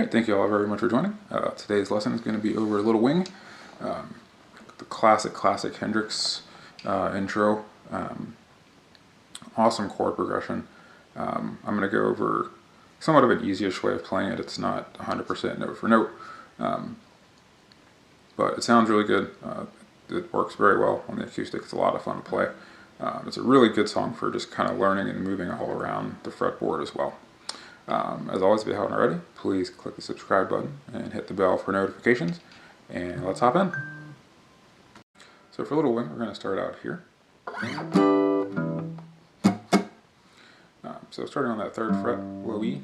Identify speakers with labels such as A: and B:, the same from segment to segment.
A: Alright, thank you all very much for joining. Today's lesson is going to be over Little Wing, the classic Hendrix intro. Awesome chord progression. I'm going to go over somewhat of an easyish way of playing it. It's not 100% note for note, but it sounds really good. It works very well on the acoustic. It's a lot of fun to play. It's a really good song for just kind of learning and moving all around the fretboard as well. As always, if you haven't already, please click the subscribe button and hit the bell for notifications, and let's hop in. So for Little Wing, we're going to start out here. So starting on that 3rd fret, low E,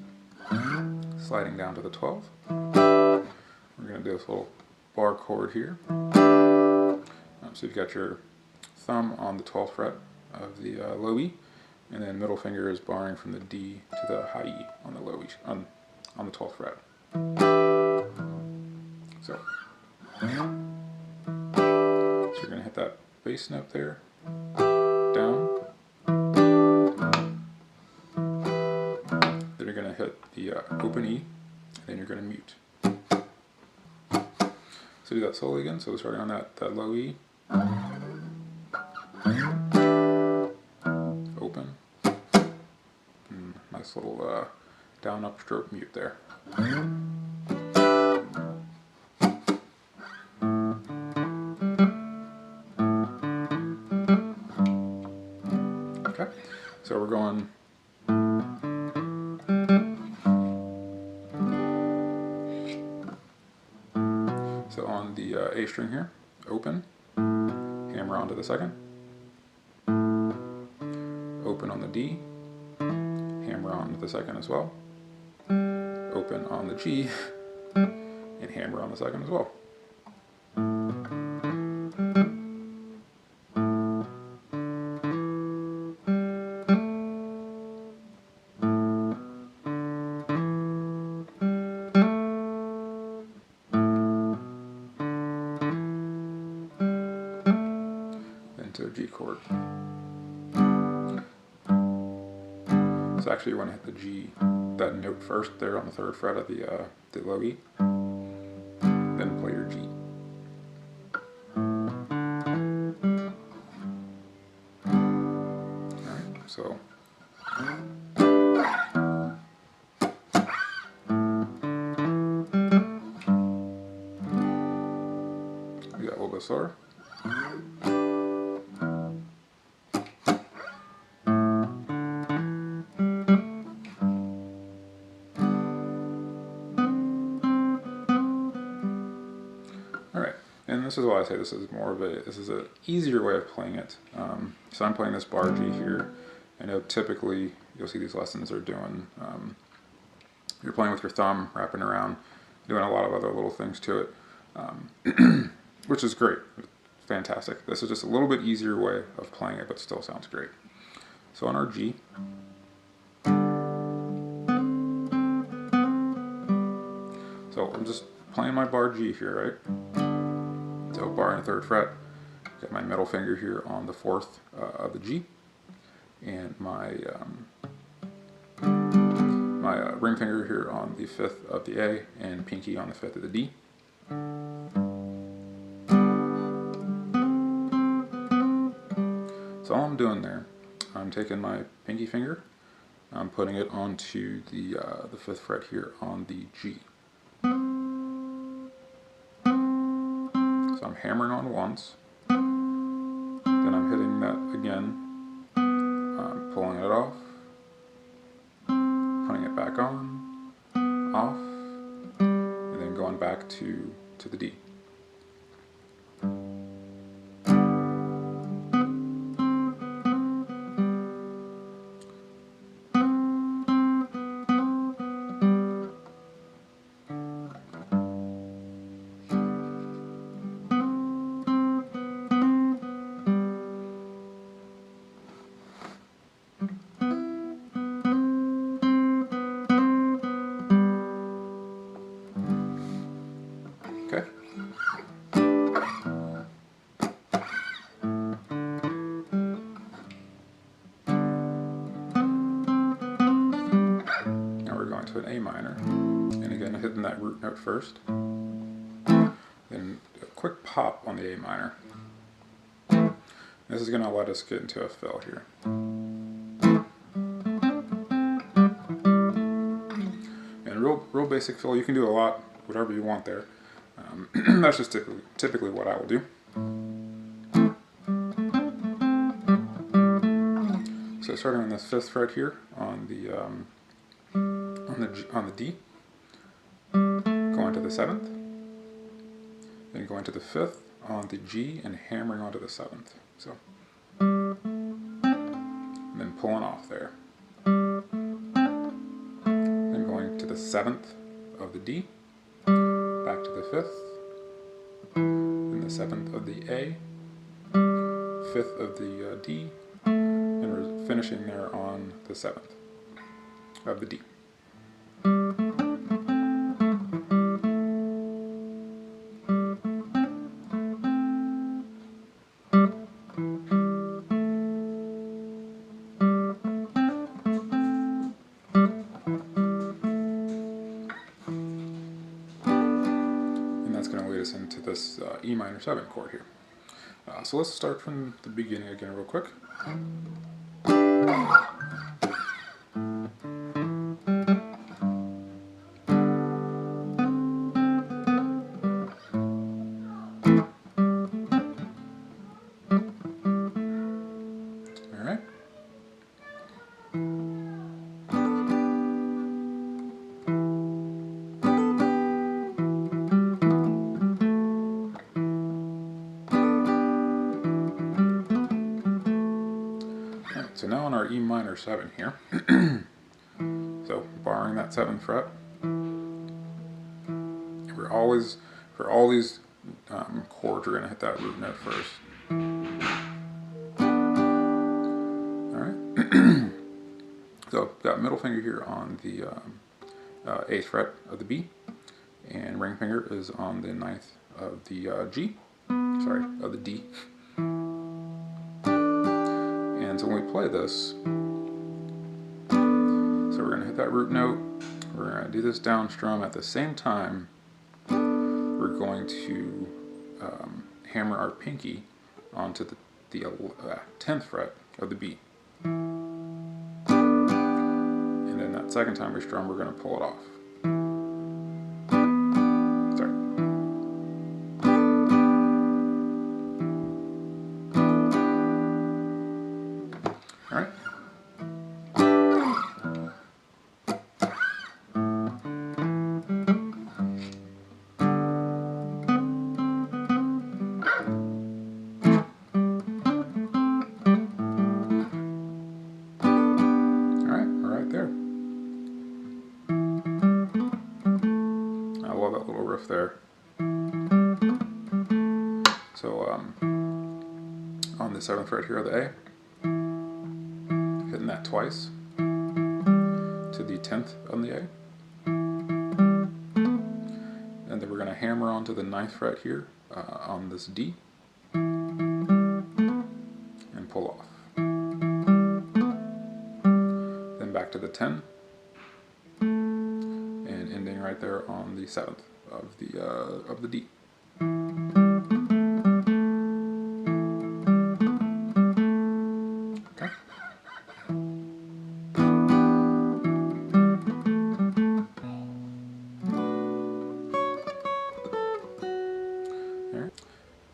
A: sliding down to the 12th. We're going to do this little bar chord here. So you've got your thumb on the 12th fret of the low E, and then middle finger is barring from the D to the high E on the low E, on the 12th fret. So you're going to hit that bass note there, down. Then you're going to hit the open E, and then you're going to mute. So do that slowly again. So starting on that low E, open, and nice little down upstroke mute there. Okay, so we're going. So on the A string here, open, hammer onto the 2nd, open on the D, hammer onto the 2nd as well, open on the G, and hammer on the 2nd as well. To a G chord. So actually you want to hit the G, that note first there on the 3rd fret of the low E, then play your G. Alright, so we got a little bit slower. Alright, and this is why I say this is an easier way of playing it. So I'm playing this bar G here. I know typically you'll see these lessons are doing, you're playing with your thumb, wrapping around, doing a lot of other little things to it, which is great, fantastic. This is just a little bit easier way of playing it, but still sounds great. So on our G, so I'm just playing my bar G here, right? So bar in the 3rd fret, got my middle finger here on the 4th of the G, and my ring finger here on the 5th of the A, and pinky on the 5th of the D. So all I'm doing there, I'm taking my pinky finger, I'm putting it onto the 5th fret here on the G. So I'm hammering on once, then I'm hitting that again, pulling it off, putting it back on, off, and then going back to the D. Okay. again, hitting that root note first. Then a quick pop on the A minor. This is going to let us get into a fill here. And real basic fill. You can do a lot, whatever you want there. That's just typically what I will do. So starting on the 5th fret here on the D, going to the 7th, then going to the 5th on the G and hammering onto the 7th. So, and then pulling off there. Then going to the 7th of the D, back to the 5th, then the 7th of the A, 5th of the D, and we're finishing there on the 7th of the D. Into this E minor 7 chord here. So let's start from the beginning again real quick. Alright. So now on our E minor 7 here, so barring that 7th fret, we're always, for all these chords, we're going to hit that root note first. Alright, so got middle finger here on the 8th fret of the B, and ring finger is on the 9th of the G, sorry, of the D. And so when we play this, so we're going to hit that root note, we're going to do this down strum at the same time, we're going to hammer our pinky onto the 10th fret of the B. And then that second time we strum, we're going to pull it off. Alright. Right there. I love that little riff there. So on the 7th fret here of the A, hitting that twice to the 10th on the A, and then we're going to hammer onto the 9th fret here on this D and pull off. Then back to the 10 and ending right there on the 7th of the D.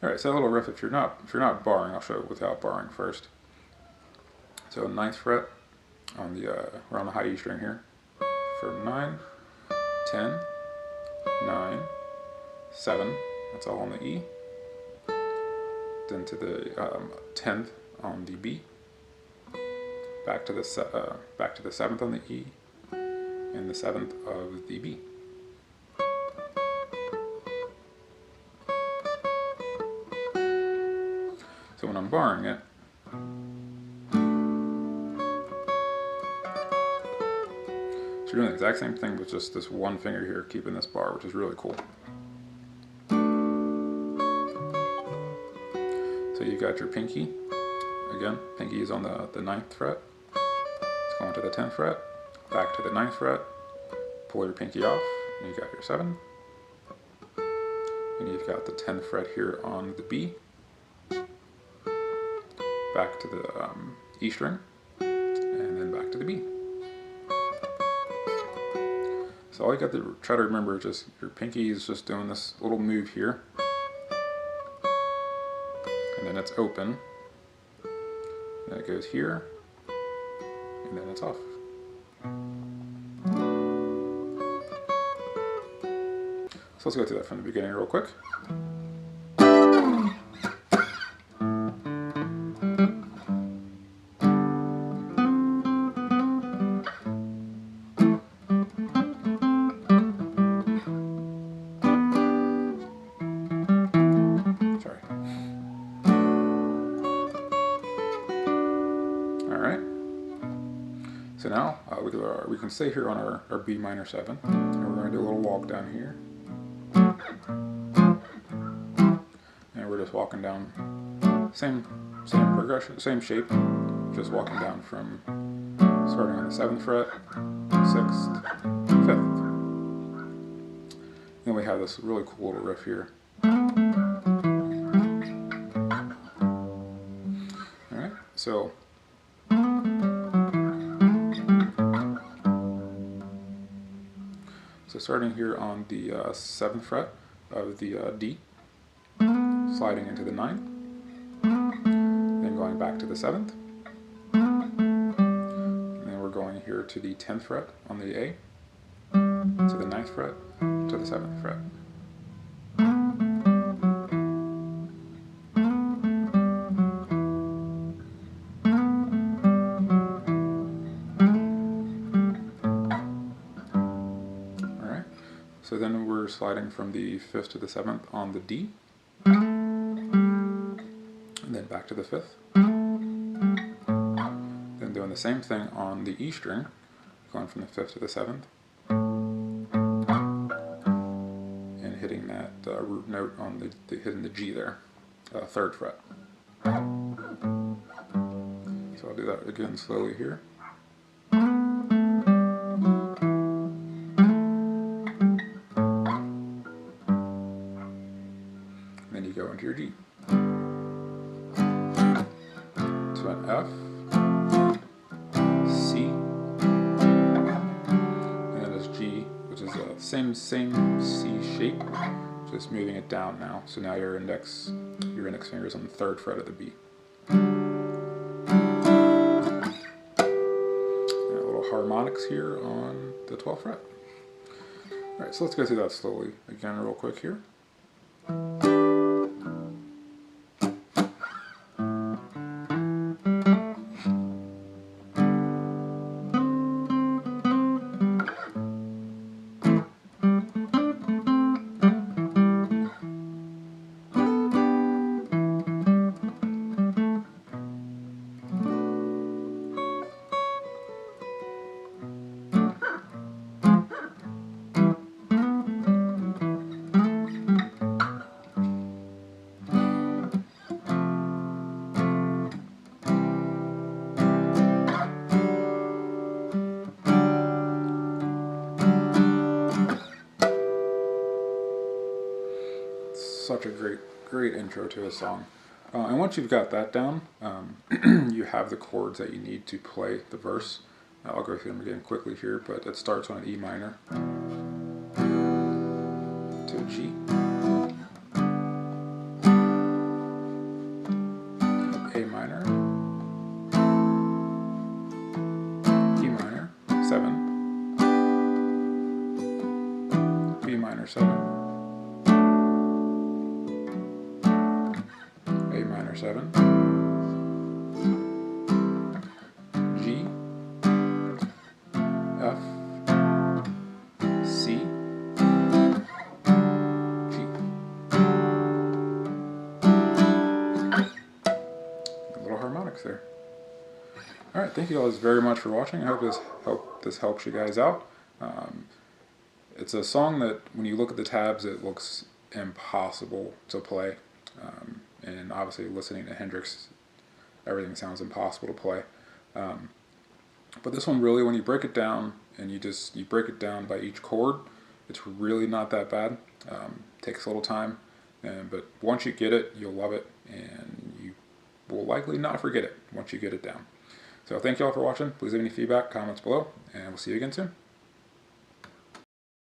A: Alright, so a little riff if you're not barring, I'll show it without barring first. So 9th fret on the we're on the high E string here. For 9, 10, 9, 7, that's all on the E. Then to the 10th on the B. Back to the 7th on the E, and the 7th of the B. So when I'm barring it, so you're doing the exact same thing with just this one finger here, keeping this bar, which is really cool. So you got your pinky. Again, pinky is on the 9th fret. It's going to the 10th fret, back to the 9th fret, pull your pinky off, And you got your 7. And you've got the 10th fret here on the B. Back to the E string. And then back to the B. So all you got to try to remember is just your pinky is just doing this little move here. And then it's open. And then it goes here. And then it's off. So let's go through that from the beginning real quick. Sorry. Alright. So now we can stay here on our B minor 7. And we're going to do a little walk down here. And we're just walking down, same progression, same shape, just walking down from starting on the 7th fret, 6th, 5th. Then we have this really cool little riff here. Alright, so starting here on the 7th fret of the D, sliding into the 9th, then going back to the 7th, and then we're going here to the 10th fret on the A, to the 9th fret, to the 7th fret. Alright, so then we're sliding from the 5th to the 7th on the D, and then back to the 5th. Then doing the same thing on the E string, going from the 5th to the 7th, and hitting that root note on hitting the G there, 3rd fret. So I'll do that again slowly here. And then you go into your G. To an F, C, and then this G, which is the same C shape, just moving it down now. So now your index finger is on the 3rd fret of the B. And a little harmonics here on the 12th fret. Alright, so let's go through that slowly again real quick here. Such a great intro to a song. And once you've got that down, you have the chords that you need to play the verse. I'll go through them again quickly here, but it starts on an E minor to a G, A minor, E minor, 7, B minor 7, A minor 7, G, F, C, G. Little harmonics there. Alright, thank you guys very much for watching. I hope this helps you guys out. It's a song that when you look at the tabs it looks impossible to play. And obviously listening to Hendrix, everything sounds impossible to play. But this one really, when you break it down and you break it down by each chord, It's really not that bad. Takes a little time, but once you get it, you'll love it, and you will likely not forget it once you get it down. So thank you all for watching. Please leave any feedback, comments below, and we'll see you again soon.